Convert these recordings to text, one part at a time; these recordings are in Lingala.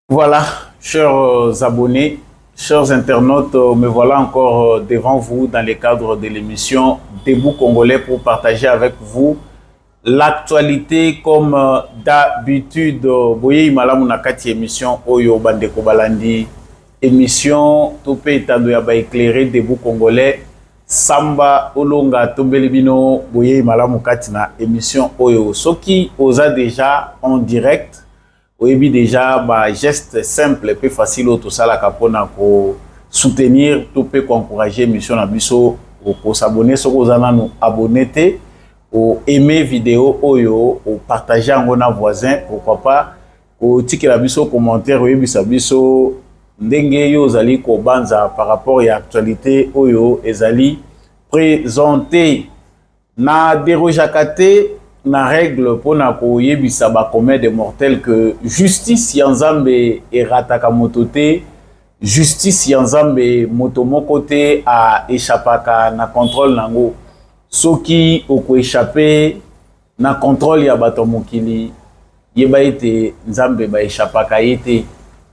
Voilà, chers abonnés, chers internautes, me voilà encore devant vous dans le cadre de l'émission Debout Congolais pour partager avec vous l'actualité comme d'habitude. Boye malamu na kati émission Oyo Bandeko Balandi, émission Topé Tando ya ba éclairé Debout Congolais, Samba Olonga Tombelibino, Boye malamu kati na émission Oyo. Soki osa déjà en direct. Oui, déjà, bah, geste simple et plus facile au tout ça la capona pour soutenir, tout peut encourager mission à biso pour s'abonner sur aux nous abonner ou aimer vidéo oyo ou partager en gros voisin pourquoi pas au ticket la biso commentaire oui bisa biso ndenge yo zali ko banza par rapport à actualité oyo ezali présenté na dérojakate na règle pour na koyebisa ba commun des mortels que justice yanzambe erataka motote justice yanzambe motomoko te a échappaka na contrôle nango soki oko échapper na contrôle ya bato mokili yeba ete nzambe ba échappaka yete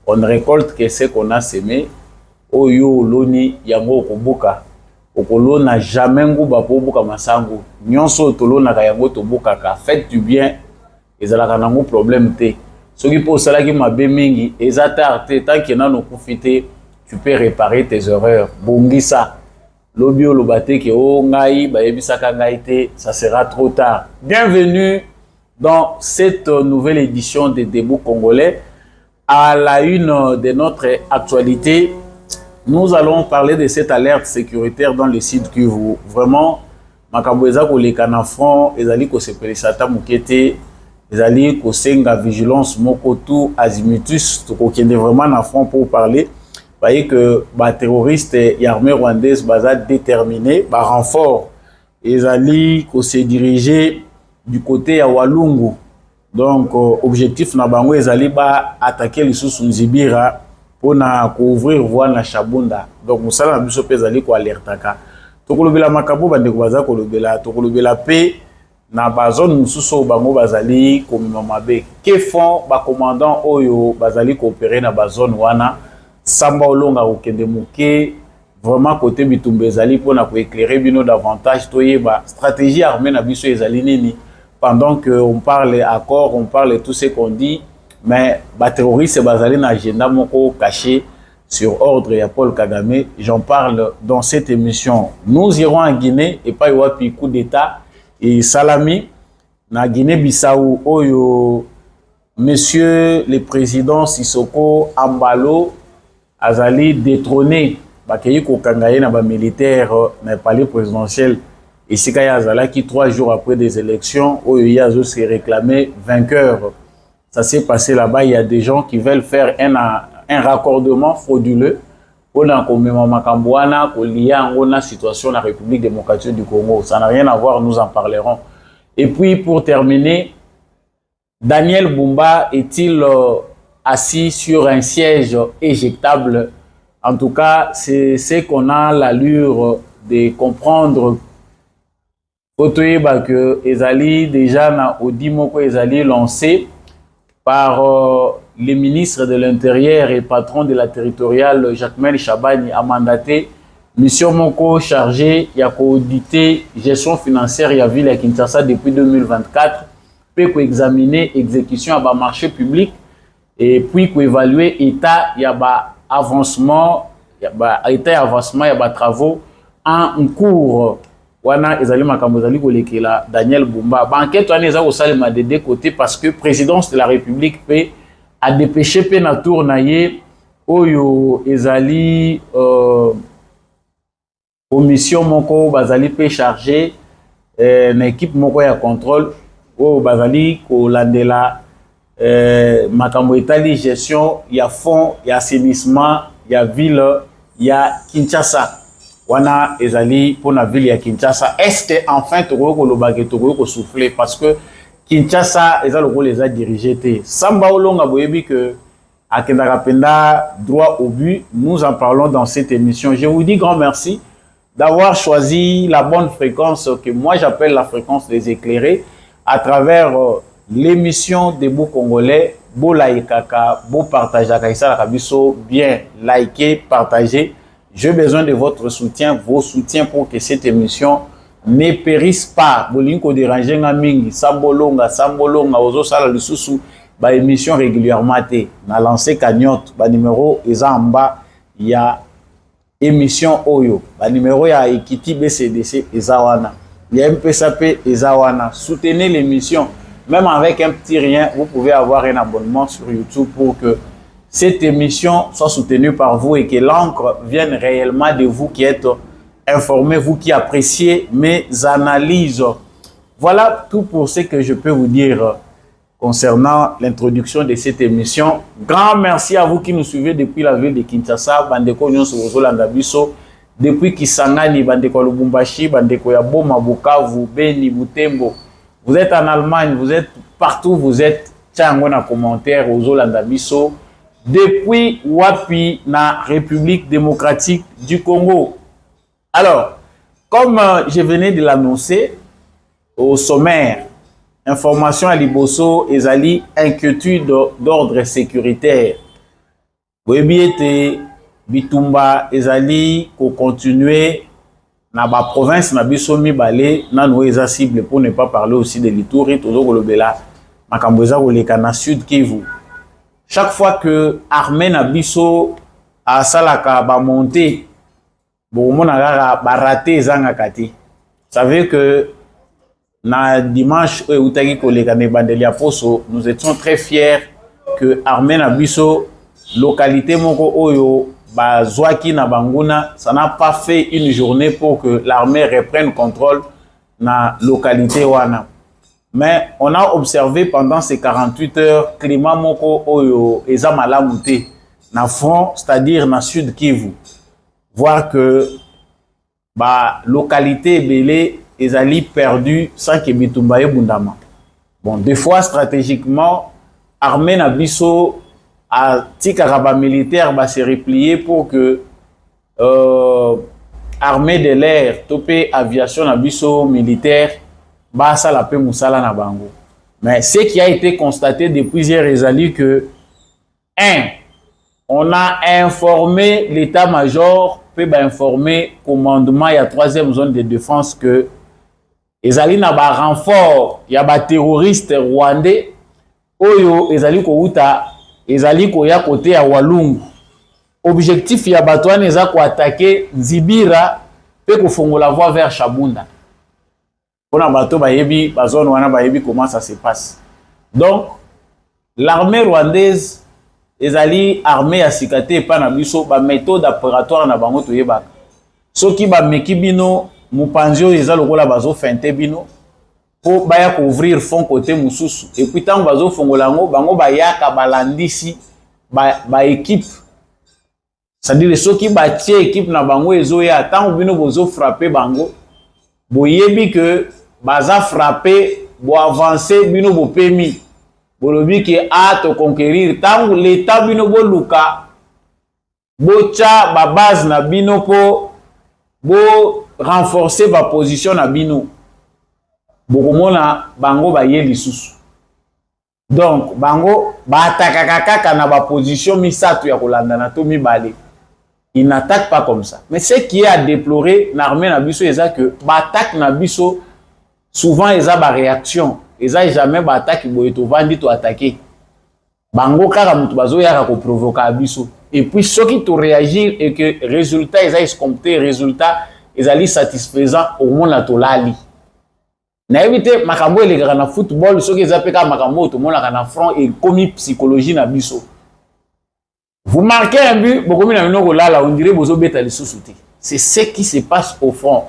on récolte que ce qu'on a semé oyo loni yango kobuka okolo na jamais nguba po buka masango nyonso tolona ka yango to buka ka faites du bien ezalaka nango problème te soki po salaki mabe mingi ezatarte tant que na no profiter tu peux réparer tes erreurs bongisa lobio lobate ke o ngai ba yebisaka ngai te ça sera trop tard. Bienvenue dans cette nouvelle édition des Debout Congolais. À la une de notre actualité, nous allons parler de cette alerte sécuritaire dans le site Kivu. Vraiment, Makaboueza ko leka na front, ezali ko sepelisata mukete, ezali ko senga vigilance moko tout azimutus, to ko kende vraiment na front pour parler. Voyez que ba terroriste et armée rwandaise baza déterminé, ba renfort, ezali ko se diriger du côté ya Walungu. Donc objectif na bango ezali ba attaquer les sous Nzibira pour couvrir voie na Chabunda. Donc musala na biso pezali ko alertaka tokolobela makabo bandeko baza kolobela tokolobela pe na bazone mususu bango bazali komima mabe ke font ba commandant oyo bazali coopérer na bazone wana samba olonga okende muke vraiment côté bitumba ezali pona ko éclairer bino davantage toyeba stratégie armée na biso ezali nini pendant que on parle accord on parle tout ce qu'on dit. Mais les terroristes basés dans l'agenda moko caché sur ordre de Paul Kagame. J'en parle dans cette émission. Nous irons en Guinée et pas un coup d'état et salami na Guinée-Bissau oyo monsieur le président Sissoko Ambalo azali détrôné bakeyi ko kangaye na ba militaire na palais présidentiel et sikaya azala qui 3 jours après des élections oyo yazo se réclamer vainqueur. Ça s'est passé là-bas, il y a des gens qui veulent faire un raccordement frauduleux pour la situation de la République démocratique du Congo. Ça n'a rien à voir, nous en parlerons. Et puis pour terminer, Daniel Bumba est-il assis sur un siège éjectable? En tout cas, c'est ce qu'on a l'allure de comprendre. Que Ezali déjà na Odimoko Ezali lancé par le ministre de l'Intérieur et patron de la territoriale Jacquemain Chabani a mandaté mission Moko chargée de auditer gestion financière de la ville de Kinshasa depuis 2024 puis examiner exécution à marché public et puis évaluer état y a avancement y a travaux en cours. Wana ezali makambo ezali kolekela Daniel Bumba banquette wana eza kosalema de deux côtés parce que présidence de la République peut a dépêché pe na tour na ye oyo ezali commission moko bazali pe chargé na équipe moko ya contrôle oyo bazali kolandela makambo etali gestion ya fonds ya assainissement ya ville ya Kinshasa. Wana ezali pour la ville ya Kinshasa. Est-ce que enfin toko lobake toko souffler parce que Kinshasa ezali ko les a dirigé te. Samba olonga boyebi que akendaka penda droit au but. Nous en parlons dans cette émission. Je vous dis grand merci d'avoir choisi la bonne fréquence que moi j'appelle la fréquence des éclairés à travers l'émission Debout Congolais beau likaka, beau partager ça la biso bien liker, partager. J'ai besoin de votre soutien, vos soutiens pour que cette émission ne périsse pas. Bolinko déranger nga mingi, sambolonga, ozo sala lisusu ba émission régulièrement té. Na lancé cagnotte, ba numéro eza en bas, il y a émission Oyo, ba numéro ya Ekiti BCDC Ezawana. Il y a MPSAP Ezawana. Soutenez l'émission. Même avec un petit rien, vous pouvez avoir un abonnement sur YouTube pour que cette émission soit soutenue par vous et que l'encre vienne réellement de vous qui êtes informés, vous qui appréciez mes analyses. Voilà tout pour ce que je peux vous dire concernant l'introduction de cette émission. Grand merci à vous qui nous suivez depuis la ville de Kinshasa, Bandeko Nyonso Ozolanda Biso, depuis Kisangani, Bandeko Lubumbashi, Bandeko Yaboma, Bukavu, Beni, Butembo. Vous êtes en Allemagne, vous êtes partout, vous êtes tchango na commentaire Ozolanda Biso, depuis Wapi, na République démocratique du Congo. Alors, comme je venais de l'annoncer au sommaire, information à Liboso, ezali inquiétude d'ordre sécuritaire. Webiete Bitumba ezali ko continuer na ba province na biso mibale na noeza cible pour ne pas parler aussi de l'Ituri tozo kolobela makambo eza koleka na Sud Kivu. Chaque fois que armée na biso a salaka ba monter bon mona kaka ba raté ezanga kati. Vous savez que na dimanche utaki koleka ne bandeli poso, nous étions très fiers que armée na biso localité moko oyo bazwaki na banguna, ça n'a pas fait une journée pour que l'armée reprenne contrôle na localité wana. Mais on a observé pendant ces 48 heures climat moko oyo eza malamu te na front, c'est-à-dire na Sud Kivu. Voir que ba localité belé ezali perdu sans que Bitumba ebundama. Bon, des fois stratégiquement armée na biso a tikaka militaire va se replier pour que armée de l'air topé aviation na biso militaire ba sala pe musala na bango. Mais ce qui a été constaté depuis hier ezali que on a informé l'état-major peut informer commandement il y a 3e zone de défense que ezali na ba renfort ya ba terroriste rwandais oyo ezali ko uta ezali ko ya côté ya Walungu. Objectif ya batouane eza ko attaquer Nzibira pe ko fongola voie vers Chabunda. Pona bato bayebi bazone wana bayebi comment ça se passe. Donc l'armée rwandaise ezali armée ya sikate pa na biso ba méthode opératoire na bango toyeba. Soki ba meki bino mupanzio eza lokola bazo fente bino pour baya couvrir fond côté mususu et puis tant bazo fongolango bango bayaka balandisi ba équipe, c'est-à-dire soki ba tie équipe na bango ezoya tant bino bozo frapper bango boyebi que baza frapper bo avancer bino bo pemi bolobi que a to conquérir tant l'état bino bo luka bocha ba base na bino po bo renforcer ba position na bino bokomona bango ba ye lisusu. Donc bango ba attaquer kaka na ba position misato ya kolanda na to mibale. Ils n'attaquent pas comme ça. Mais ce qui est à déplorer l'armée na biso eza que ba attaque na biso souvent eza ba réaction, eza jamais ba attaque boye to vandi to attaquer. Bango kaka mutu bazo yaka ko provoquer biso. Et puis ceux qui to réagir et que résultat eza escompté, résultat ezali satisfaisant au monde la tolali. Na éviter makambo elekaka na football soki ezapeka makambo to mona kana front et comme psychologie na biso. Vous marquez un but, bokomi na minoko lala on dirait bozo beta lisusu te. C'est ce qui se passe au front.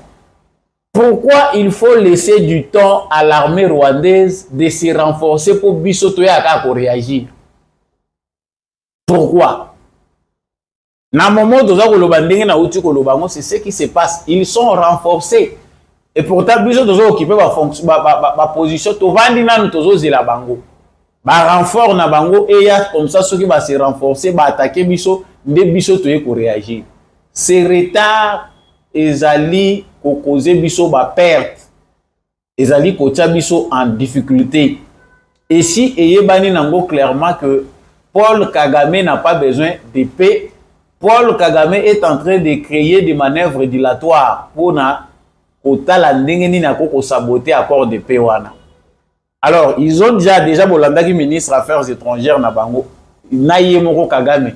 Pourquoi il faut laisser du temps à l'armée rwandaise de se renforcer pour biso to ya ka ko réagir? Pourquoi? Na moment doza ko loba ndenge na uti ko lobango, c'est ce qui se passe. Ils sont renforcés. Et pourtant biso dozo occuper ba position to vandi nanu tozo zela bango. Ba renfort na bango et ya comme ça ceux qui va se renforcer ba attaquer biso nde biso to ko réagir. Ce retard ezali ko causer biso ba perte. Ezali ko tia biso en difficulté. Et si Eyebani Nango clairement que Paul Kagame n'a pas besoin de paix, Paul Kagame est en train de créer des manœuvres dilatoires pour na kotala ndenge nini akoko saboter accord de paix wana. Alors, ils ont déjà Bolanda qui ministre Affaires étrangères na bango. Naye moko Kagame.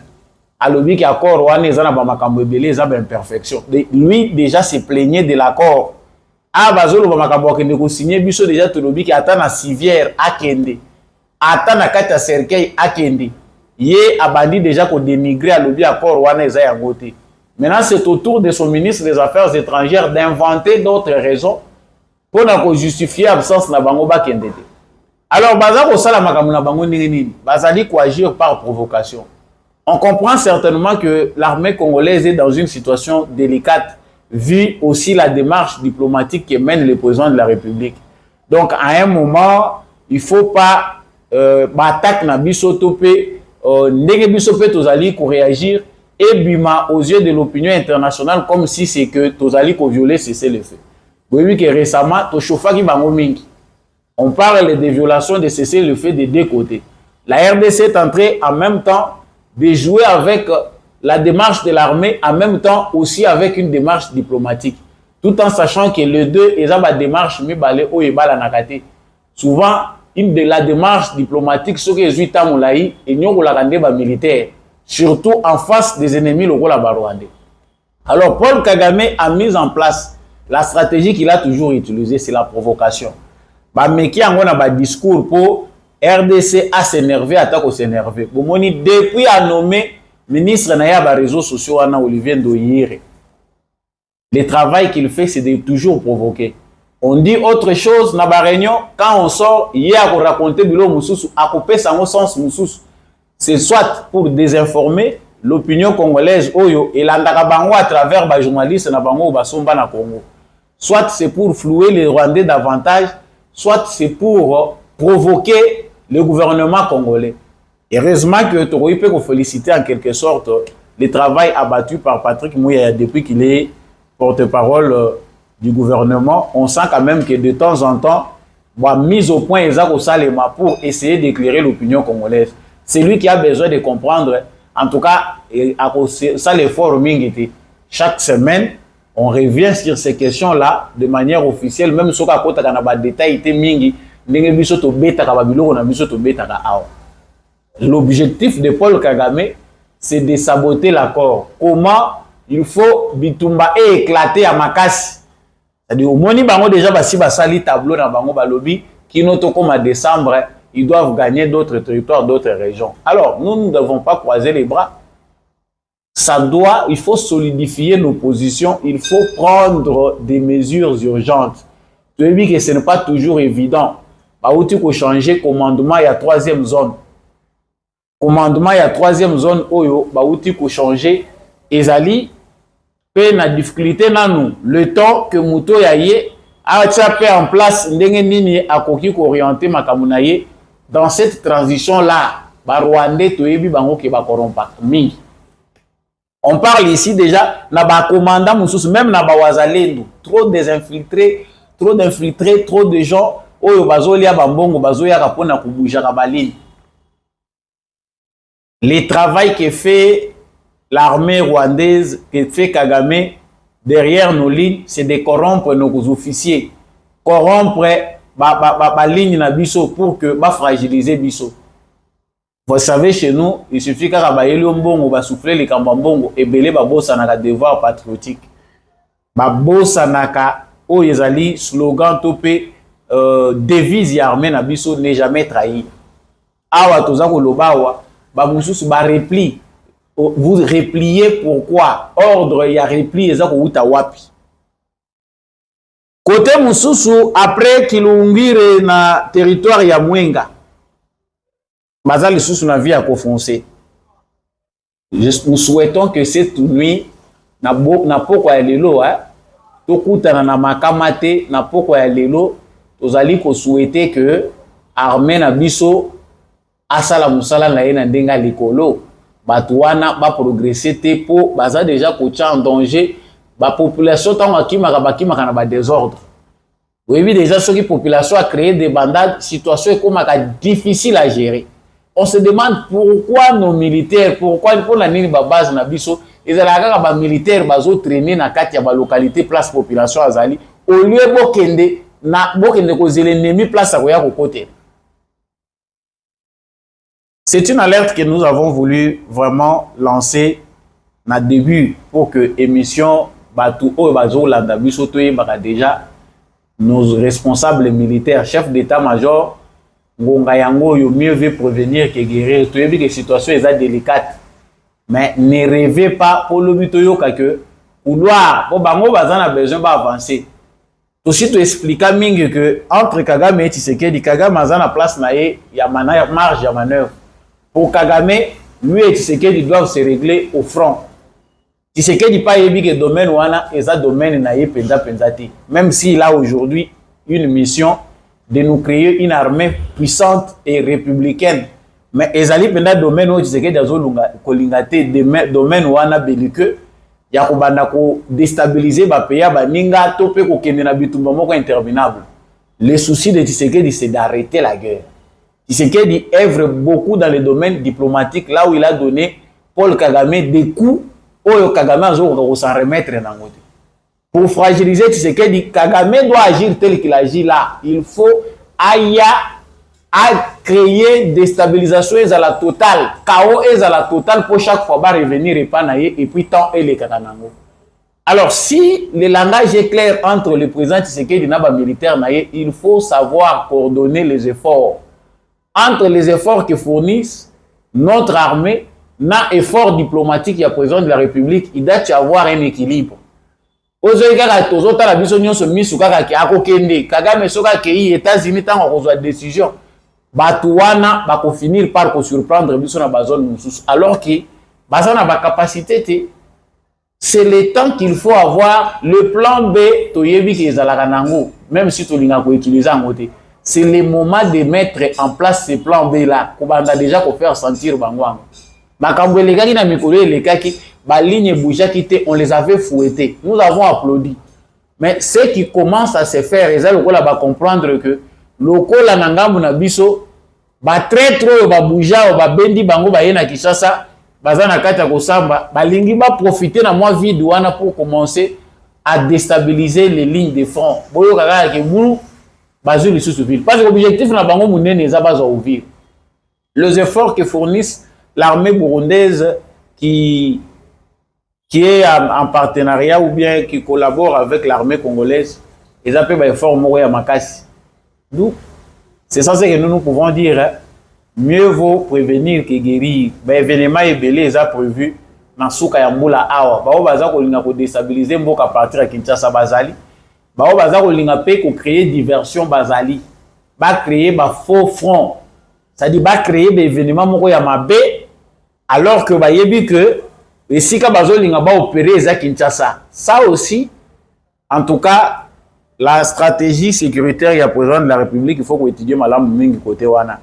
Alobi ki accord wana eza na ba makambo ebele eza ba imperfection. Lui déjà se plaignait de l'accord. Ah bazolo ba makambo akende ko signer biso déjà tolobi ki ata na civière akende. Ata na kati ya cercueil akende. Ye abandi déjà ko dénigrer alobi accord wana eza yango te. Maintenant c'est au tour de son ministre des Affaires étrangères d'inventer d'autres raisons pour na ko justifier absence na bango bakende te. Alors baza ko sala makambo na bango ndenge nini? Bazali ko agir par provocation. On comprend certainement que l'armée congolaise est dans une situation délicate, vu aussi la démarche diplomatique que mène le président de la République. Donc, à un moment, il ne faut pas attaquer na biso topé, ndenge biso pe tozali ko réagir et bima aux yeux de l'opinion internationale comme si c'est que tozali ko violer cessez-le-feu. Vous voyez que récemment, to chofa ki bango mingi. On parle de violations de cessez-le-feu des deux côtés. La RDC est entrée en même temps de jouer avec la démarche de l'armée, en même temps aussi avec une démarche diplomatique. Tout en sachant que les deux, ils ont une démarche, souvent, la démarche diplomatique, ce que les États moulaï, et nous, la militaire, surtout en face des ennemis locaux rwandais. Alors, Paul Kagame a mis en place la stratégie qu'il a toujours utilisée, c'est la provocation. Mais qui a un discours pour RDC a s'énervé, attaque au s'énerver. Depuis a nommé ministre Naya ba réseaux sociaux Anna Olivier Ndoyire. Le travail qu'il fait, c'est de toujours provoquer. On dit autre chose dans la réunion, quand on sort, il y a à raconter bilo Moussous, à couper sans sens Moussous. C'est soit pour désinformer l'opinion congolaise Oyo et l'Andakabango à travers les journalistes na bango basomba na Congo. Soit c'est pour flouer les Rwandais davantage, soit c'est pour provoquer le gouvernement congolais. Heureusement que Toroï peut féliciter en quelque sorte le travail abattu par Patrick Mouya depuis qu'il est porte-parole du gouvernement. On sent quand même que de temps en temps, mise au point Ezako Salema pour essayer d'éclairer l'opinion congolaise. C'est lui qui a besoin de comprendre. En tout cas, ça l'effort Mingiti. Chaque semaine, on revient sur ces questions-là de manière officielle, même si on a des détails mingi. L'objectif de Paul Kagame, c'est de saboter l'accord. Comment il faut bitumba et éclater à Makassi. C'est-à-dire, au moni bango déjà basi basali tableau dans bango balobi qui noto comme à décembre, ils doivent gagner d'autres territoires, d'autres régions. Alors, nous ne devons pas croiser les bras. Il faut solidifier nos positions, il faut prendre des mesures urgentes. Tu as vu que ce n'est pas toujours évident. Il faut changer commandement, il y a troisième zone. Commandement, il y a troisième zone, il faut changer. Ezali, pe na difficulté na nous. Le temps que Mouto Yaye a fait en place, ndenge nini akoki ko orienter makamunaye dans cette transition-là, Rwandais, toyebi bango ke ba korompa mingi. On parle ici déjà, na ba commandant Moussous, même na ba wazalendo, trop d'infiltrés, trop de gens, oyo bazolia bambongo, bazoya kapona kubuja kabalini. Le travail que fait l'armée rwandaise, que fait Kagame derrière nos lignes, c'est de corrompre nos officiers, corrompre ba ligne na biso pour que ba fragiliser biso. Vous savez, chez nous, il suffit qu'à rabailler le mbongo, ba souffler les kambambongo, et belé ba bossa naka devoir patriotique. Ba bossa naka o yezali slogan topé devise armée na biso n'est jamais trahi. Awa tozako lobawa, ba mususu ba repli. Vous repliez pourquoi? Ordre ya repli ezako uta wapi. Côté mususu après Kilungire na territoire ya Mwenga. Bazali sous na vie à confoncer. Nous souhaitons que cette nuit na poko ya lelo tokutana na makamate na poko ya lelo tozali ko souhaiter que armée na biso asala musala na yena ndenga likolo batouana ba progresser te po baza déjà ko tia en danger ba population tant akimaka bakimaka na ba désordre Oui, déjà, ce qui population a créé des bandades, situation est comme difficile à gérer. On se demande pourquoi nos militaires, pourquoi pour la nini base na biso, ils allaient ba militaires bazo traîner na katia ba localité place population azali au lieu bokende ko l'ennemi place à koya ko côté. C'est une alerte que nous avons voulu vraiment lancer na début pour que émission Batu o bazo landa biso toye baka déjà nos responsables militaires, chefs d'état-major, ngonga yango yo mieux veut prévenir que guérir. Tu as vu que la situation est délicate, mais ne rêvez pas pour le but que couloir pour bango bazana besoin d'avancer. Aussi tu expliques mingi que entre Kagame et Tshisekedi, Kagame azana place na ye ya marge ya manœuvre. Pour Kagame, lui et Tshisekedi doivent se régler au front. Tshisekedi pas yebi que domaine wana eza domaine na ye penza penzati. Même s'il a aujourd'hui une mission de nous créer une armée puissante et républicaine, mais ezali penda domaine où Tshisekedi azolunga kolingate domaine wana belliqueux ya kobanda ko déstabiliser ba pays ba ninga to pe ko kende na bitumba moko interminable. Le souci de Tshisekedi c'est d'arrêter la guerre. Tshisekedi œuvre beaucoup dans le domaine diplomatique là où il a donné Paul Kagame des coups. Oyo Kagame azo s'en remettre dans le pour fragiliser Tshisekedi, Kagame doit agir tel qu'il agit là. Il faut créer déstabilisation à la totale, chaos à la totale pour chaque fois revenir et puis tant et les Kakanango. Alors si le langage est clair entre le président Tshisekedi et les militaires, il faut savoir coordonner les efforts. Entre les efforts que fournissent notre armée, na effort diplomatique, il y a président de la République, il doit y avoir un équilibre. Kagame soka kei États-Unis tant on reçoit décision, Batouana va finir par surprendre biso na bazone mususu alors que bazana ba capacité c'est le temps qu'il faut avoir le plan B toyebi ki ezalaka nango même si tolinga ko utiliser en côté. C'est le moment de mettre en place ce plan B là. Kobanda déjà ko faire sentir bangwang. Makambo lekaki na mikolo lekaki ba ligne boujaki te on les avait fouettés. Nous avons applaudi. Mais ce qui commence à se faire, ils va comprendre que lokola nangambu na biso ba très trop ba bouja ba bendi bango ba yena Kinshasa bazana kata ko samba ba lingi ba profiter na moi vide wana pour commencer à déstabiliser les lignes de front. Boyo kaka ke bulu bazu li sous ville. Parce que l'objectif na bango munene eza bazo ouvrir. Les efforts que fournissent l'armée burundaise qui est en partenariat ou bien qui collabore avec l'armée congolaise, ils appellent des efforts Mouya Makassi. D'où, c'est ça que nous pouvons dire, hein, mieux vaut prévenir que guérir. L'événement est belé, ils ont prévu dans Souka Yamboula Awa. Bao baza ko linga ko déstabiliser mboka à partir de Kinshasa Bazali. Bao baza ko linga pe ko créer diversion Bazali. Ba créer ba faux front. Ça dit ba créer des événements moko ya mabe alors que ba yebi que et si Kabazolinga va opérer à Kinshasa, ça aussi, en tout cas, la stratégie sécuritaire et à président de la République, il faut qu'on étudie Malam Mingi côté Wana.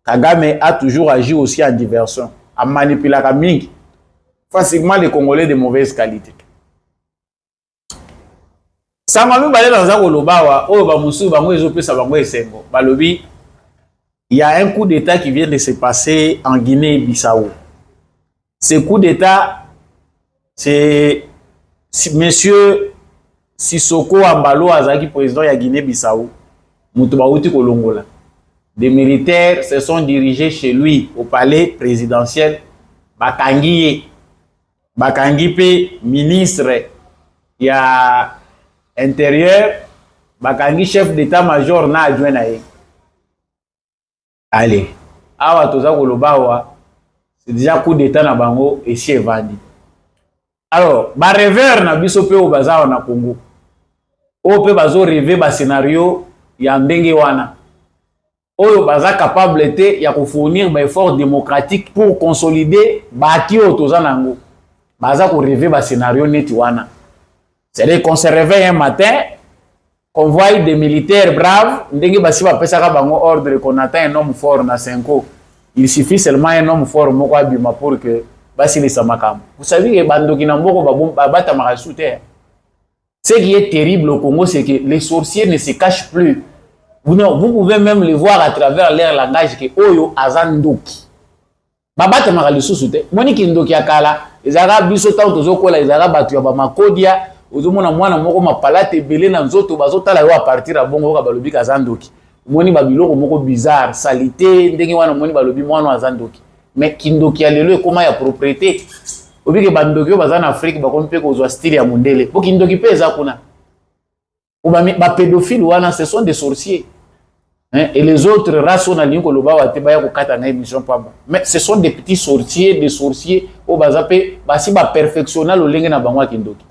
Kagame a toujours agi aussi en diversion, à manipuler la Mingi, facilement les Congolais de mauvaise qualité. Ça m'a mis dans un Olobawa, oh, Bamoussou, Bamou, Ezopé, Sabango et Sengo. Balobi, il y a un coup d'État qui vient de se passer en Guinée-Bissau. Ce coup d'État, c'est monsieur Sissoko Ambalo Azaki, président de Guinée-Bissau, Moutoubaouti Kolongola. Des militaires se sont dirigés chez lui au palais présidentiel. Bakangi Pe, ministre, il y a intérieur, Bakangi chef d'état-major na adjoint na ye. Allez, awa toza kolobawa. C'est déjà coup d'état na bango et chez Vandi. Alors, ba rêveur na biso pe au bazar na Congo. O pe bazo rêver ba scénario ya ndenge wana. Oyo baza capable te ya ko fournir ba effort démocratique pour consolider ba ki otoza nango. Baza ko rêver ba scénario neti wana. C'est-à-dire qu'on se réveille un matin, qu'on voit des militaires braves, ndenge basi ba pesaka bango ordre qu'on attend un homme fort na Senko. Il suffit seulement un homme fort pour que Basile Samakam. Vous savez que Bandoki Namboko bata marasute. Ce qui est terrible au Congo, c'est que les sorciers ne se cachent plus. Vous pouvez même les voir à travers leur langage que Oyo Azandoki. Babata Maralisusu te. Moni Kindoki Akala, Ezara Bisota Otozokola, Ezara Batuya Bamakodia, Ozomona Mwana Moko Mapalate Belé Nanzoto, Bazota la à partir à Bongo Balobi Azandoki. Moni Babilo Moko bizarre, salité, Ndenge Wana Moni Balobi Mwana Azandoki. Mais Kindoki Alelo, comment il y a propriété? Obi ke Bandoki Bazan Afrique, Bakompe Kozwa style ya Mundele. Pour Kindoki Peza Kuna. Ou ba pédophiles wana, ce sont des sorciers. Hein? Et les autres races on a lié ko loba wate ba ya ko kata na émission pa. Mais ce sont des petits sorciers, des sorciers au bazape basi ba perfectionnel au lenge na bangwa Kindoki.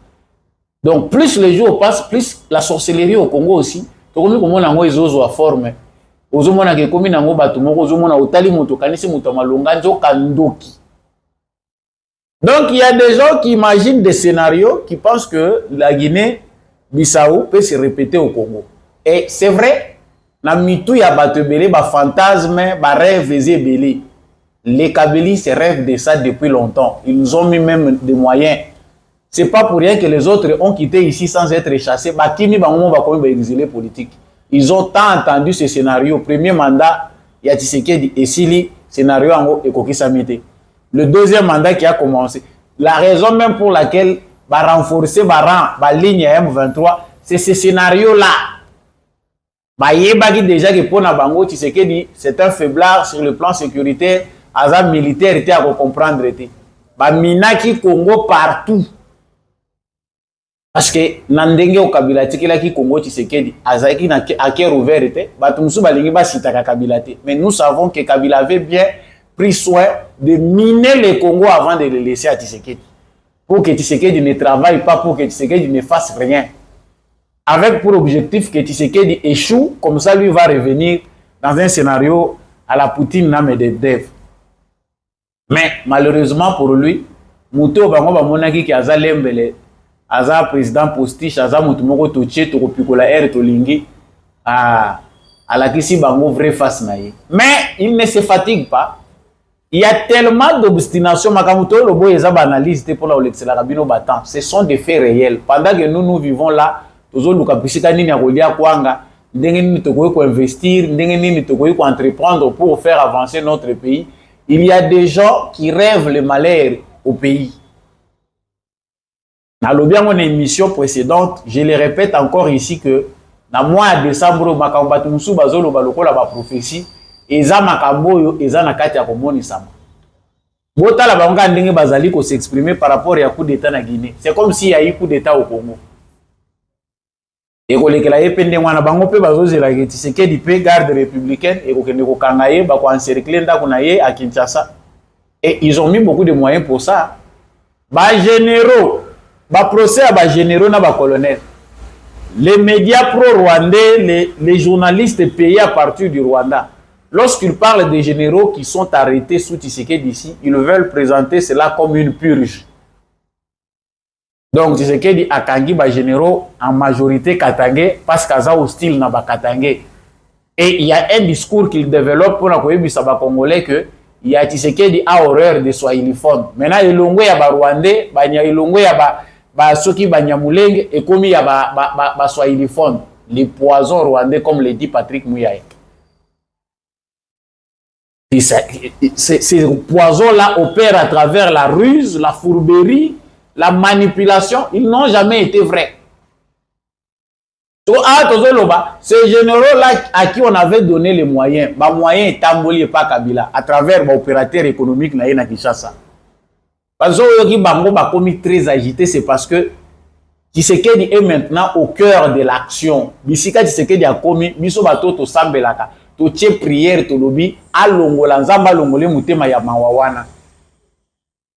Donc plus les jours passent, plus la sorcellerie au Congo aussi. To komi ko mona ngo ezozo a forme. Ozo mona ke komi na ngo batu moko ozo mona otali moto kanisi moto malonga nzoka ndoki. Donc il y a des gens qui imaginent des scénarios qui pensent que la Guinée-Bissau peut se répéter au Congo. Et c'est vrai, na mitou ya bato belé, ba fantasme, ba rêve belé. Les Kabylie se rêvent de ça depuis longtemps. Ils nous ont mis même des moyens. C'est pas pour rien que les autres ont quitté ici sans être chassés. Ba kimi ba moment ba komi ba exilé politique. Ils ont tant entendu ce scénario. Premier mandat, ya Tshisekedi et Sili, scénario en et Kokisamite. Le deuxième mandat qui a commencé. La raison même pour laquelle va renforcer la ligne M23, c'est ce scénario-là. Bah, déjà que pour Nabango, c'est un faiblard sur le plan sécuritaire, azam militaire était à comprendre. Bah, Minaki Congo partout. Parce que Nandenge au Kabila, qui Congo, Tshisekedi, Azaki na Aker ouvert était, bah, tout le monde balingi ba sitaka Kabila. Mais nous savons que Kabila avait bien pris soin de miner le Congo avant de le laisser à Tshisekedi. Pour que Tshisekedi ne travaille pas, pour que Tshisekedi ne fasse rien. Avec pour objectif que Tshisekedi échoue, comme ça lui va revenir dans un scénario à la Poutine Namedev. Mais malheureusement pour lui, Mouto Bango Bamonaki qui a Zalembele, Aza président postiche, Aza Moutumoko Toche, Tokopikola R Tolingi, à la Kisi Bango vrai face naïe. Mais il ne se fatigue pas. Il y a tellement d'obstination. Ce sont des faits réels. Pendant que nous vivons là, nous investir, entreprendre pour faire avancer notre pays. Il y a des gens qui rêvent le malheur au pays. Dans mon émission précédente, je le répète encore ici que dans le mois de décembre, la prophétie. Eza makambo eza na kati ya komoni sama. Bota la banga ndenge bazali ko s'exprimer par rapport à coup d'état na Guinée. C'est comme s'il y a eu coup d'état au Congo. Et ko lekela yepende mwana bango pe bazozela ke Tshisekedi pe garde républicaine et ko kende ko kangaye ba ko encercler ndako na ye à Kinshasa. Et ils ont mis beaucoup de moyens pour ça. Ba généraux, ba procès à ba généraux na ba colonels. Les médias pro-rwandais, les journalistes payés à partir du Rwanda. Lorsqu'ils parlent des généraux qui sont arrêtés sous Tshisekedi ici, ils veulent présenter cela comme une purge. Donc Tshisekedi a kangi ba généraux en majorité katangé parce qu'ils sont hostiles na ba katangé. Et il y a un discours qu'ils développent pour la koyebisa ba congolais que il y a Tshisekedi a horreur de swahiliphone. Maintenant ilongwe ya ba rwandais, ba nya ilongwe ya ba soki ba nyamulenge et komi ya ba swahiliphone, les poisons rwandais comme le dit Patrick Muyaya. Ces poisons-là opèrent à travers la ruse, la fourberie, la manipulation. Ils n'ont jamais été vrais. Ces généraux-là à qui on avait donné les moyens, les moyens Tamboli et pas Kabila, à travers l'opérateur économique na Kinshasa. Parce que Bango a commis très agité, c'est parce que Tshisekedi est maintenant au cœur de l'action. Bisika Tshisekedi a commis, biso batoto sambelaka. Toche prière tolobi alongola nzamba longole mutema ya mawawana.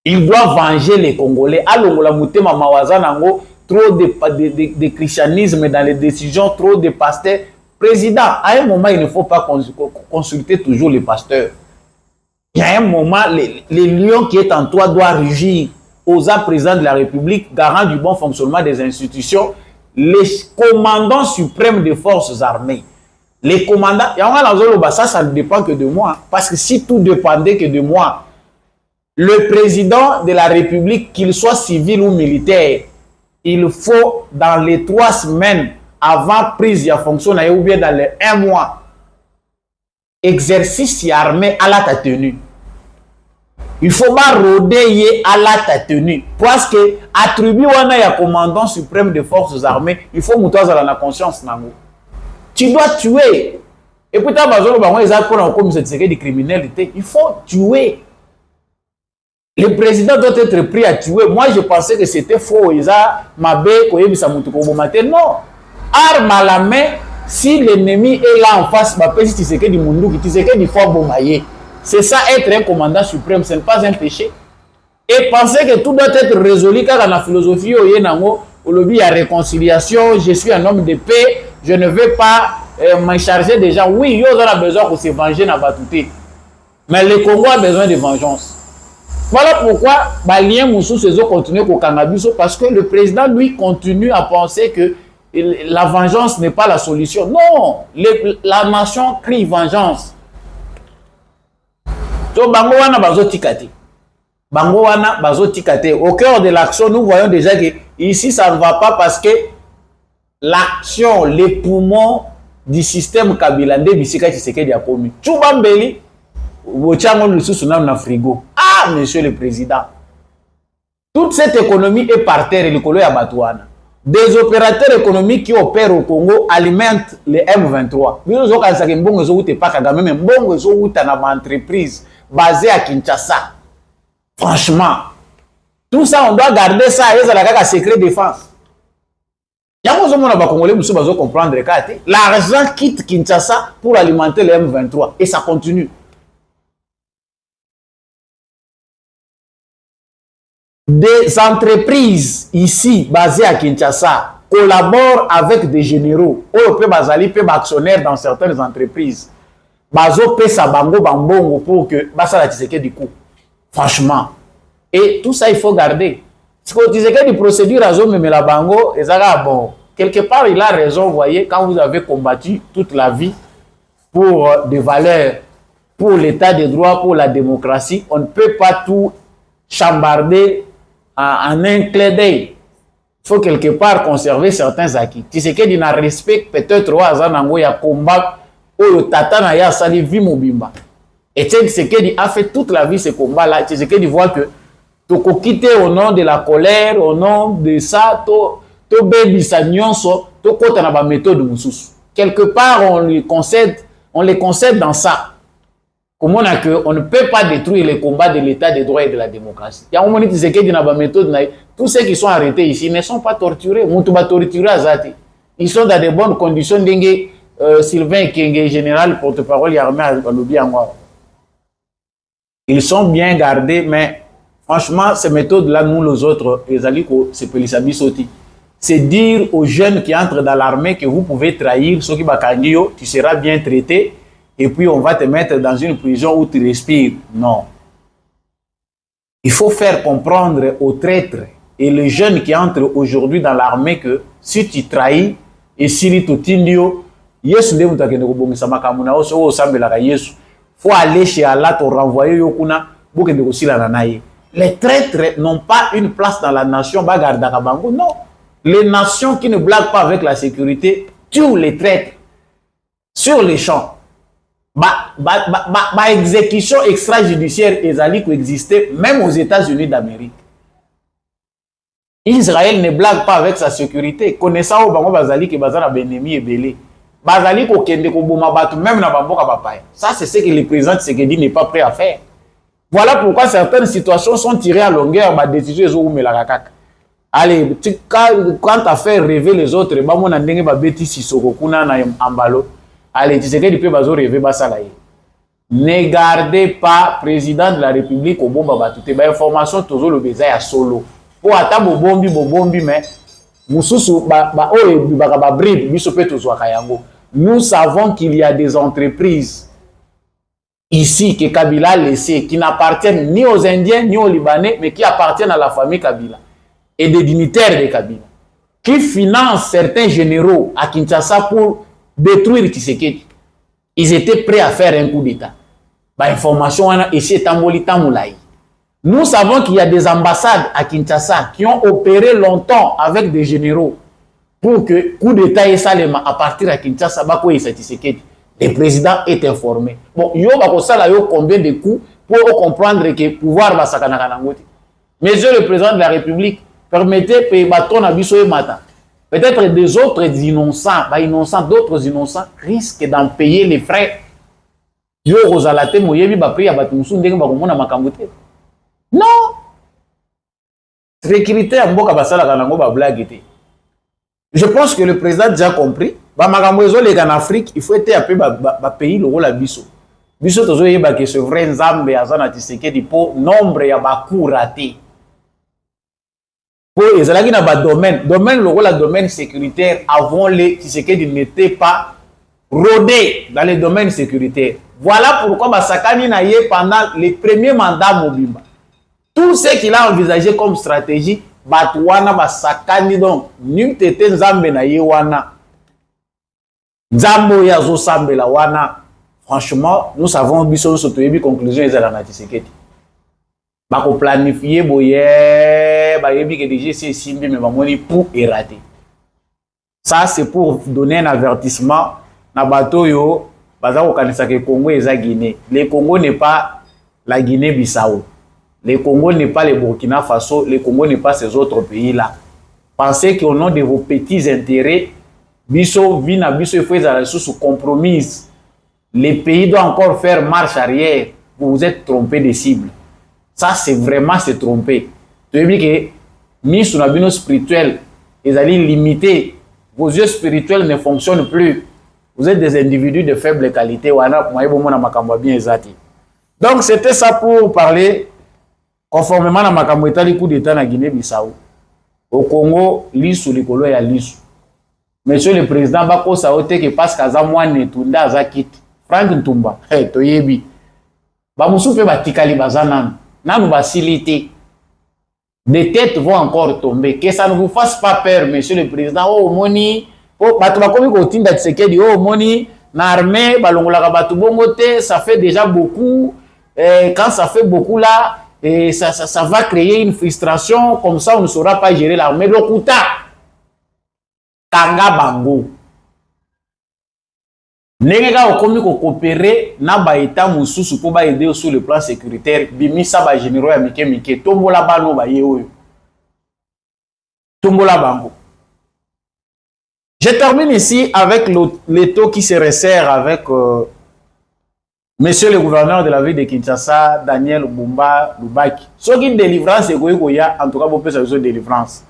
Il doit venger les Congolais. Alongola mutema mawazana ngo trop de christianisme dans les décisions, trop de pasteurs. Président, à un moment il ne faut pas consulter toujours les pasteurs. Il y a un moment les lions qui est en toi doit rugir. Osa président de la République, garant du bon fonctionnement des institutions, les commandants suprêmes des forces armées. Les commandants, ça ne dépend que de moi. Parce que si tout dépendait que de moi, le président de la République, qu'il soit civil ou militaire, il faut dans les 3 semaines avant prise de fonction ou bien dans les 1 mois, exercice armé à la tenue. Il faut pas roder à la tenue. Parce que attribué à commandant suprême des forces armées, il faut monter dans la conscience. Tu dois tuer. Et puis, tu as besoin de criminalité. Il faut tuer. Le président doit être pris à tuer. Moi, je pensais que c'était faux. Non. Arme à la main, si l'ennemi est là en face, tu sais que du monde, tu sais que du fort bombayer. C'est ça être un commandant suprême, ce n'est pas un péché. Et penser que tout doit être résolu car dans la philosophie, il y a réconciliation, je suis un homme de paix, je ne veux pas me charger des gens. Oui, il y a besoin de se venger dans Batouté. Mais le Congo a besoin de vengeance. Voilà pourquoi Balien Moussou Sezo continue au cannabis parce que le président, lui, continue à penser que la vengeance n'est pas la solution. Non, la nation crie vengeance. So, bango wana bazo tikate. Bango wana bazo tikate. Au cœur de l'action, nous voyons déjà que ici, ça ne va pas parce que l'action, les poumons du système kabilande bisika Tshisekedi a commis. Tchoubambeli, wochango lususu na frigo. Ah, monsieur le président. Toute cette économie est par terre et le colo ya batouana. Des opérateurs économiques qui opèrent au Congo alimentent les M23. Nous avons dit que mbongo zo ute pa Kagame, mais mbongo zo uta na entreprise basée à Kinshasa. Franchement, tout ça on doit garder ça et ça la secret défense. Yango zo mona ba Congolais musu bazo comprendre que l'argent quitte Kinshasa pour alimenter les M23 et ça continue. Des entreprises ici basées à Kinshasa collaborent avec des généraux ou bazali actionnaires dans certaines entreprises. Bazo pesa bango bambongo pour que basala Tshisekedi du coup. Franchement. Et tout ça il faut garder. Ce que Tshisekedi procédure à zone mais la bango et ça bon. Quelque part il a raison, vous voyez, quand vous avez combattu toute la vie pour des valeurs, pour l'état de droit, pour la démocratie, on ne peut pas tout chambarder en un clin d'œil. Il faut quelque part conserver certains acquis. Tshisekedi n'a respect peut-être au hasard il y a combat où le tata na ya sali vi mobimba. Et Tshisekedi a fait toute la vie ce combat là. Tshisekedi voit que tu quitter au nom de la colère, au nom de ça, to baby sa nyonso, to kota na ba méthode mususu. Quelque part on les concède dans ça. Comment on a que on ne peut pas détruire les combats de l'état de droit et de la démocratie. Il y a un moment qui dit que méthode, tous ceux qui sont arrêtés ici ne sont pas torturés. Ils sont dans de bonnes conditions. Sylvain Kenge, général porte-parole armé à Lubiangwa. Ils sont bien gardés, mais franchement, ces méthodes-là, nous les autres, les aliko, c'est Pelisabisoti. C'est dire aux jeunes qui entrent dans l'armée que vous pouvez trahir ceux qui bakangio, tu seras bien traité. Et puis on va te mettre dans une prison où tu respires. Non. Il faut faire comprendre aux traîtres et les jeunes qui entrent aujourd'hui dans l'armée que si tu trahis et si tu t'indio, il faut aller chez Allah, te renvoyer yokuna, les traîtres n'ont pas une place dans la nation. Non. Les nations qui ne blaguent pas avec la sécurité tuent les traîtres sur les champs. Exécution extrajudiciaire ezali existait même aux États-Unis d'Amérique. Israël ne blague pas avec sa sécurité. Connaissant au bango bazali que bazana benemi et belé. Bazali ko kende ko boma batu même na bamboka bapaya. Ça c'est ce que le président Tshisekedi n'est pas prêt à faire. Voilà pourquoi certaines situations sont tirées à longueur ba décision zo umela kakaka. Allez, quand tu as fait rêver les autres, ba mona ndenge ba beti sisoko kuna na ambalo. Allez, tu sais que tu peux rêver basalaye. Ne gardez pas président de la République au bon babatouté. Ba information toujours le besoin à solo. Pour attendre bombi mais mususu nous savons qu'il y a des entreprises ici que Kabila a laissées qui n'appartiennent ni aux Indiens ni aux Libanais mais qui appartiennent à la famille Kabila et des dignitaires de Kabila qui financent certains généraux à Kinshasa pour détruire Tshisekedi. Ils étaient prêts à faire un coup d'État. Bah, information ici est tambolita moulaï. Nous savons qu'il y a des ambassades à Kinshasa qui ont opéré longtemps avec des généraux pour que coup d'État et Salema à partir de Kinshasa, le président est informé. Bon, il y a combien de coups pour comprendre que le pouvoir va s'accanakanangote. Monsieur le président de la République, permettez que bâton à biso et matin. Peut-être des autres innocents, d'autres innocents risquent d'en payer les frais. Yo Rosalate moyebi ba pri ya batumsu ndenge ba komona makambote. Non. Sécurité à mboka basala kanango ba blague té. Je pense que le président a déjà compris. Ba makambo ezo les en Afrique, il faut être appelé ba pays le rôle à biso. Biso tozo yeba que ce vrai nzambe azana Tshisekedi po nombre ya ba coup raté. Pour les alaki na ba domaine le rôle à domaine sécuritaire avant les Tshisekedi n'était pas rodé dans les domaines sécuritaires. Voilà pourquoi Basakani n'a eu pendant les premiers mandats Mobimba. Tout ce qu'il a envisagé comme stratégie, Batouana Basakani donc, nul tete Nzambe na yewana. Nzambo yazo sambe la wana. Franchement, nous savons biso sotoyebi conclusion ezala na Tshisekedi. Bako planifier boye, bayebi que déjà c'est simbi mais bamoni pour errater. Ça c'est pour donner un avertissement na bato yo. Le Congo est la Guinée. Le Congo n'est pas la Guinée-Bissau. Le Congo n'est pas le Burkina Faso. Le Congo n'est pas ces autres pays-là. Pensez qu'au nom de vos petits intérêts, Bisso, Vina, Bisso, il faut les ressources compromises. Les pays doivent encore faire marche arrière. Vous vous êtes trompé de cible. Ça, c'est vraiment se tromper. Tu veux dire que, mis sur la spirituel, ils allaient limiter. Vos yeux spirituels ne fonctionnent plus. Vous êtes des individus de faible qualité. Donc, c'était ça pour parler conformément à Makambo Etali coup d'État na Guinée-Bissau. Au Congo, l'issue likolo ya l'issue. Monsieur le président, Bako Saote que parce qu'Aza Mouane Tunda Aza quitte. Frank Ntumba, Toyebi. Bamusoupe Batikali Bazanan. Nan basilité. Des têtes vont encore tomber. Que ça ne vous fasse pas peur, monsieur le président. Oh, Moni. Oh, moni na armée balongolaka batu bongo te, ça fait déjà beaucoup. Quand ça fait beaucoup là, ça va créer une frustration, comme ça on ne saura pas gérer l'armée. Lokuta Kanga Bango Nenga okomi ko coopérer na ba état mususu pour ba aider sur le plan sécuritaire. Bimisa ba généraux ya mike tombola bano ba yeoyo. Tombola bango. Je termine ici avec l'étau qui se resserre avec monsieur le gouverneur de la ville de Kinshasa, Daniel Bumba Lubaki. Ce qui est délivrance, c'est en tout cas, vous pouvez savoir délivrance.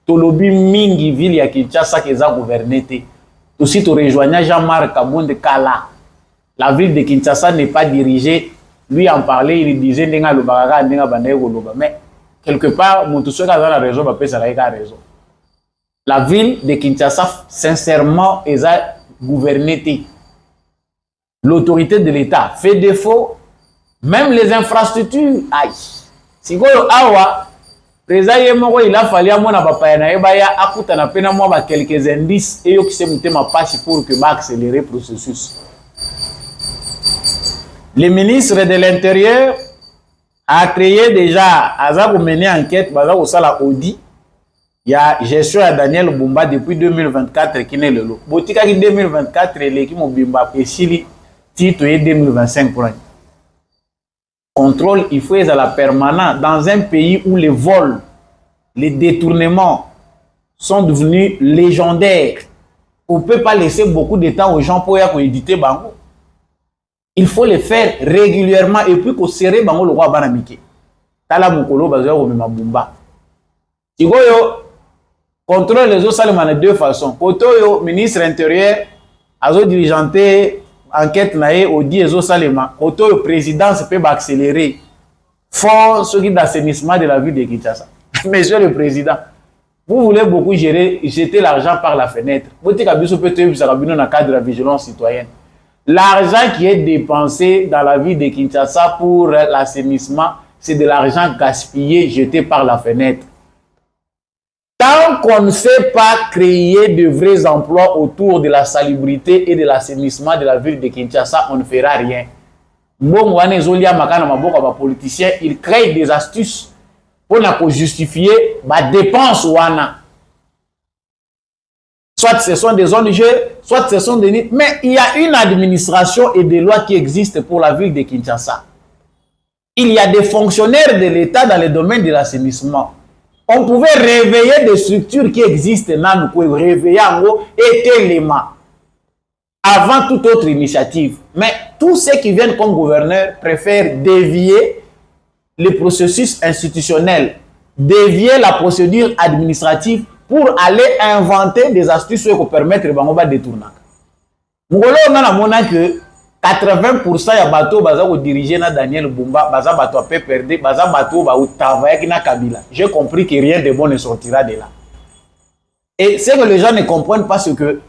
Tolobi Mingi, ville de Kinshasa, qui est gouvernée. Aussi, tu rejoignais Jean-Marc Kabonde Kala. La ville de Kinshasa n'est pas dirigée. Lui en parlait, il disait mais quelque part, mon tout ce qui a la raison, ça a raison. La ville de Kinshasa, sincèrement, est gouvernée. L'autorité de l'État fait défaut. Même les infrastructures. Aïe. Si vous awa, il a fallu quelques indices et pour que accélérer le processus. Le ministre de l'Intérieur a créé déjà, a mené enquête, a audit. Il y a gestion à Daniel Bumba depuis 2024 qui n'est le lot. Botika 2024, l'équipe Bumba et Chili, titre 2025 pour un contrôle, il faut être à la permanence dans un pays où les vols, les détournements sont devenus légendaires. On ne peut pas laisser beaucoup de temps aux gens pour éditer Bango. Il faut le faire régulièrement et puis qu'on serre Bango le roi Banamike. Tala Mukolo Bazar ou Bumba. Tigoyo contrôle les autres salles de deux façons. Poto yo ministre intérieur a dirigeanté enquête naé au dit les autres salles. Poto yo présidence peut accélérer. Fond ce qui d'assainissement de la ville de Kinshasa. Monsieur le président, vous voulez beaucoup jeter l'argent par la fenêtre. Vous dites que peut être dans le cadre de la vigilance citoyenne. L'argent qui est dépensé dans la ville de Kinshasa pour l'assainissement, c'est de l'argent gaspillé, jeté par la fenêtre. Tant qu'on ne sait pas créer de vrais emplois autour de la salubrité et de l'assainissement de la ville de Kinshasa, on ne fera rien. mbongo wana ezolia makana maboko ba politiciens, ils créent des astuces pour justifier ba dépenses wana. Soit ce sont des ONG, soit ce sont des... Mais il y a une administration et des lois qui existent pour la ville de Kinshasa. Il y a des fonctionnaires de l'État dans le domaine de l'assainissement. On pouvait réveiller des structures qui existent, réveiller en gros, et tellement, avant toute autre initiative. Mais tous ceux qui viennent comme gouverneurs préfèrent dévier le processus institutionnel, dévier la procédure administrative pour aller inventer des astuces pour permettre de détourner. Nous avons que 80% ya bateau baza ko diriger na Daniel Bumba, baza bateau à PPRD, baza bateau ba travailler na Kabila. J'ai compris que rien de bon ne sortira de là. Et c'est que les gens ne comprennent pas ce que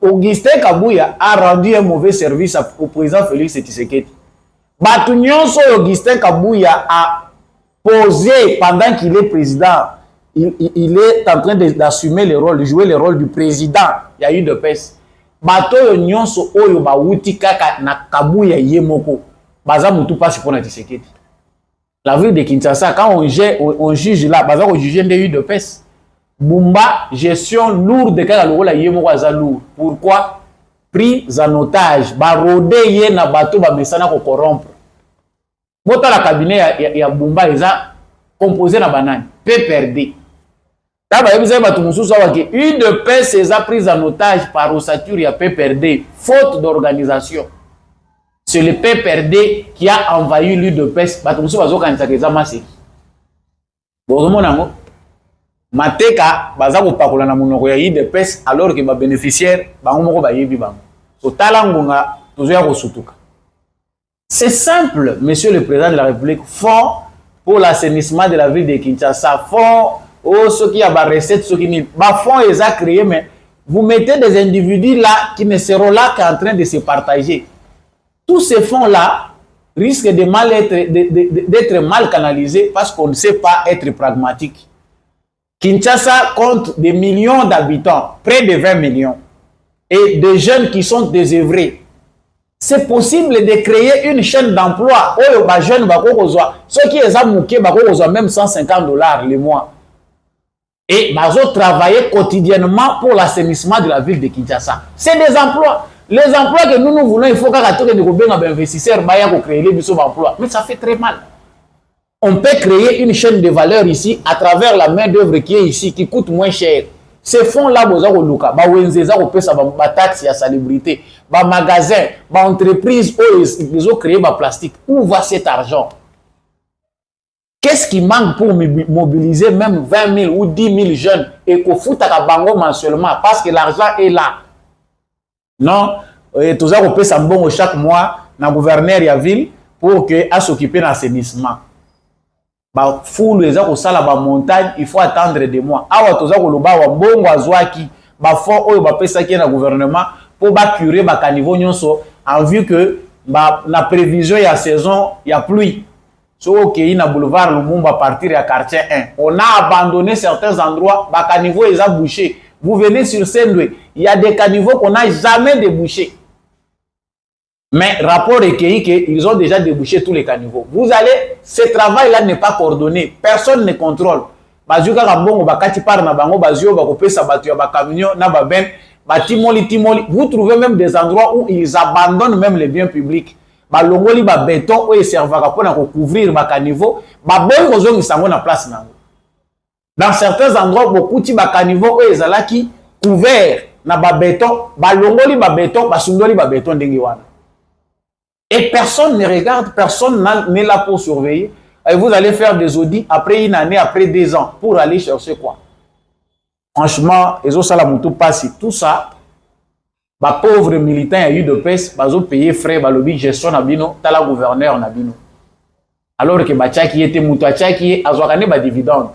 Augustin Kabouya a rendu un mauvais service au président Félix Tshisekedi. Batou nyonso Augustin Kabouya a posé pendant qu'il est président. Il est en train d'assumer le rôle, de jouer le rôle du président. Il y a eu de peste. Bato nyonso oyo ba wuti kaka na Kabouya yemoko. Baza mutu passe pour na Tshisekedi. La ville de Kinshasa, quand on juge là, baza ko juger de eu de peste. Bumba, gestion lourde kaka lokola yemoko aza lourd. Pourquoi? Pris en otage, ba rodé ye na bato ba mesana ko corrompre. Mota la cabinet ya Bumba eza composé na banane, PPRD. Une de paix est prise en otage par Ossature et PPRD, faute d'organisation. C'est le PPRD qui a envahi l'île de paix. Mateka, bazako pakola na monoko ya l'île de paix alors que ba bénéficiaire bango moko ba yebi bango. So talangunga tozoya ko sutuka. C'est simple, monsieur le président de la République, fonds pour l'assainissement de la ville de Kinshasa, fonds ceux qui ont des recettes, ceux qui n'ont pas fonds, ils ont créé, mais vous mettez des individus là qui ne seront là qu'en train de se partager. Tous ces fonds-là risquent d'être mal canalisés parce qu'on ne sait pas être pragmatique. Kinshasa compte des millions d'habitants, près de 20 millions, et des jeunes qui sont désœuvrés. C'est possible de créer une chaîne d'emploi. Les jeunes, ceux qui ont même $150 le mois. Et ils ont travaillé quotidiennement pour l'assainissement de la ville de Kinshasa. C'est des emplois. Les emplois que nous voulons, il faut que investisseurs pour créer les emplois. Mais ça fait très mal. On peut créer une chaîne de valeur ici à travers la main d'œuvre qui est ici, qui coûte moins cher. Ces fonds-là, vous avez taxes à salubrité, magasins, entreprises, ils ont créé plastique. Où va cet argent? Qu'est-ce qui manque pour mobiliser même 20 000 ou 10 000 jeunes et qu'on fout à bango mensuellement parce que l'argent est là? Non, tout ça, on peut s'embonner chaque mois dans le gouverneur de la ville pour s'occuper de l'assainissement. Foule les gens ça la montagne, il faut attendre des mois. Awa toza ko loba wa bongo azwaki ba fond oyo ba pesa ki na gouvernement pour ba curer ba caniveau nyonso en vue que na prévision ya saison ya pluie. So OK na boulevard Lumumba partir à quartier 1. On a abandonné certains endroits, ba caniveau ils ont bouché. Vous venez sur Saint-Louis, il y a des caniveaux qu'on n'a jamais débouchés. Mais rapport recueilli qu'ils ont déjà débouché tous les caniveaux. Vous allez, ce travail-là n'est pas coordonné. Personne ne contrôle. Vous trouvez même des endroits où ils abandonnent même les biens publics. Béton où ils servent pour couvrir les caniveaux. Dans certains endroits, beaucoup de caniveaux où ils sont couverts na béton. Et personne ne regarde, personne n'est là pour surveiller. Et vous allez faire des audits après une année, après 2 ans, pour aller chercher quoi? Franchement, ils ont ça la moto passe tout ça. Bah pauvres militants, il y a eu de peste, ils ont payé frais, bah lobby gestion nabino, t'as la gouverneur nabino. Alors que bah qui était moutou, qui a zoakane bah dividende.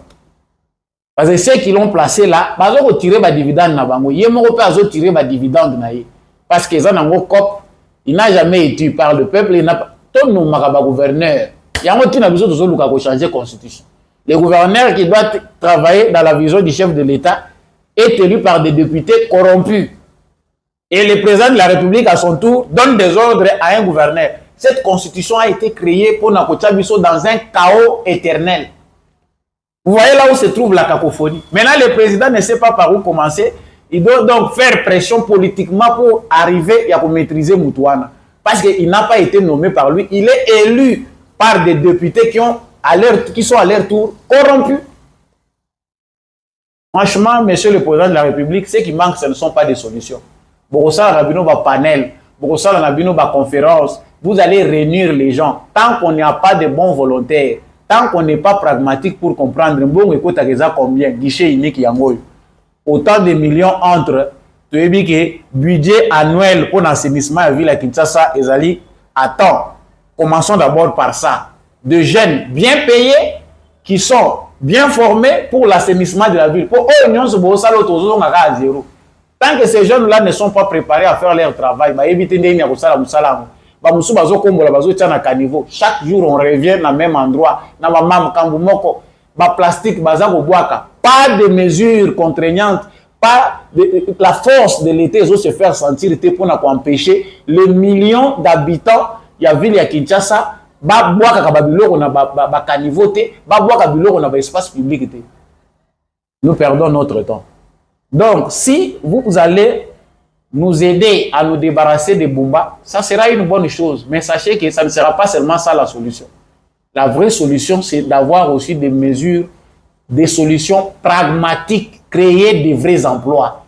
Parce que ceux qui l'ont placé là, bah ils ont retiré bah dividende nabango. Yé mon repère, ils ont tiré bah dividende naïe. Parce qu'ils ont un cop. Il n'a jamais été par le peuple, il n'a pas. Tout nos marabas gouverneurs, il y a un petit besoin de changer la constitution. Le gouverneur qui doit travailler dans la vision du chef de l'État est élu par des députés corrompus. Et le président de la République, à son tour, donne des ordres à un gouverneur. cette constitution a été créée pour Nakochabiso dans un chaos éternel. Vous voyez là où se trouve la cacophonie. Maintenant, le président ne sait pas par où commencer. Il doit donc faire pression politiquement pour arriver à maîtriser Moutouana. Parce qu'il n'a pas été nommé par lui. Il est élu par des députés qui sont à leur tour corrompus. Franchement, monsieur le président de la République, ce qui manque, ce ne sont pas des solutions. Borossa Rabino va panel, Borossa Rabino va conférence. Vous allez réunir les gens. Tant qu'on n'y a pas de bons volontaires, tant qu'on n'est pas pragmatique pour comprendre, bon, écoute, combien, guichet unique, yangoy. Autant de millions entre, tu as dit que budget annuel pour l'assainissement à la ville à Kinshasa, Ezali, attends, commençons d'abord par ça. De jeunes bien payés qui sont bien formés pour l'assainissement de la ville. Pour eux, nous sommes à zéro. Tant que ces jeunes-là ne sont pas préparés à faire leur travail, chaque jour, on revient dans le même endroit. Plastique, pas de mesures contraignantes, pas de, la force de l'État se faire sentir pour empêcher les millions d'habitants de la ville de Kinshasa espace public. Nous perdons notre temps. Donc, si vous allez nous aider à nous débarrasser des Bumba, ça sera une bonne chose. Mais sachez que ça ne sera pas seulement ça la solution. La vraie solution, c'est d'avoir aussi des mesures, des solutions pragmatiques, créer des vrais emplois.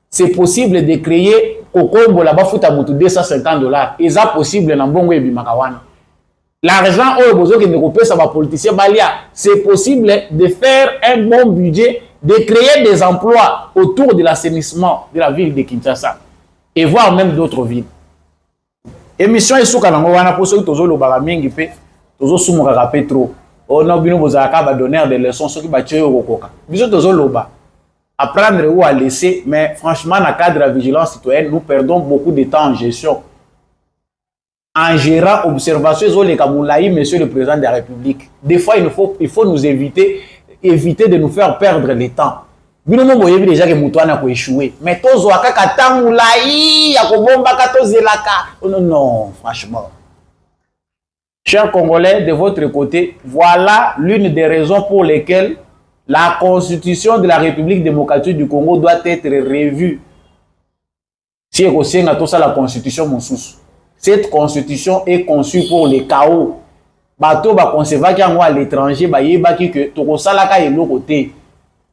C'est possible de créer au Congo là-bas, faut à $250. Et ça possible dans Bongo et Bimakawana. L'argent c'est possible de faire un bon budget, de créer des emplois autour de l'assainissement de la ville de Kinshasa et voire même d'autres villes. Émission est sous Kanangowana pour ceux qui ont mingi pe, tozo sumukaka pe trop. On a bino bozaka ba donner des leçons ceux qui battent au koka. Biso tozo loba. Apprendre ou à laisser, mais franchement, dans le cadre de la vigilance citoyenne, nous perdons beaucoup de temps en gestion. En gérant observation, monsieur le président de la République. Des fois, il faut nous éviter de nous faire perdre le temps. Nous avons déjà que Moutouana a échoué. Mais non, franchement. Chers Congolais, de votre côté, voilà l'une des raisons pour lesquelles la constitution de la République démocratique du Congo doit être revue. Si on a la constitution, mon sous. Cette constitution est conçue pour le chaos. Bateau va concevoir qu'à l'étranger, bah yéba qui que tout ça là qu'à l'autre côté.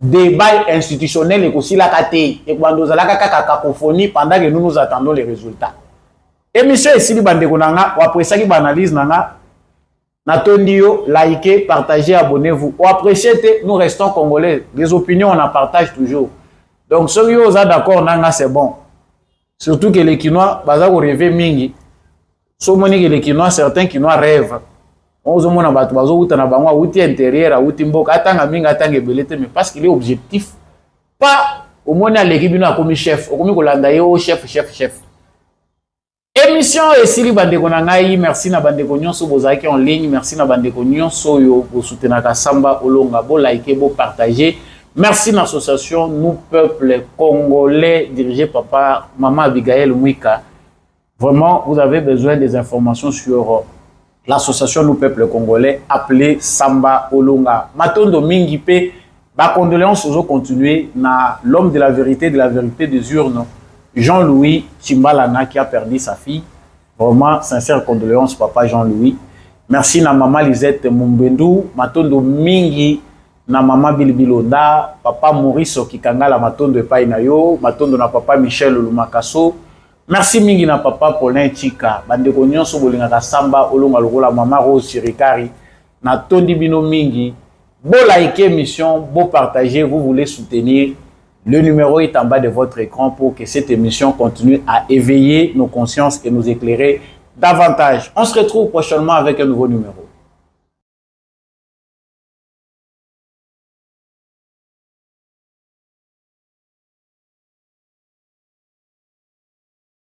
Débat institutionnel et aussi la caté. Et quand nous allons cacophonie pendant que nous attendons les résultats. Émission ici li bande konanga, ou après ça qui analyse nanga. Natondio, likez, partagez, abonnez-vous. Ou appréciez, nous restons congolais. Les opinions on en partage toujours. Donc ceux qui sont d'accord nanga c'est bon. Surtout que les Kinois, baza ko rêver mingi. Somoni que les Kinois, certains Kinois rêvent. On se mona batu bazo uta na bangwa uti intérieur, uti mboka atanga minga atanga belete, mais parce qu'il est objectif. Pas au mona l'équipe bino comme chef, au comme kolanda yo chef. Émission et Sili Bandeko Nangai, merci na Bandeko Nyonso bozaki en ligne, merci na Bandeko Nyonso yo bo soutenaka Samba Olonga, bo liker, bo partager. Merci à l'association Nous Peuple Congolais, dirigée par Maman Abigail Mwika. Vraiment, vous avez besoin des informations sur l'association Nous Peuple Congolais, appelée Samba Olonga. Matondo Mingipe, ma condoléances aux continuer na l'homme de la vérité des urnes, Jean-Louis Chimbalana, qui a perdu sa fille. Vraiment, sincère condoléances, papa Jean-Louis. Merci na Maman Lisette Mumbendou, Matondo Mingi, na Maman Bilbilonda, papa Maurice Kikangala Matondo Epai na yo, Matondo na papa Michel Lumakaso. Merci mingi na papa Paulin Chika, bandeko nyonso bolingaka Samba Olonga lokola Mama Rose Chirikari, na tondi bino mingi. Bo like émission, bo partager, vous voulez soutenir. Le numéro est en bas de votre écran pour que cette émission continue à éveiller nos consciences et nous éclairer davantage. On se retrouve prochainement avec un nouveau numéro.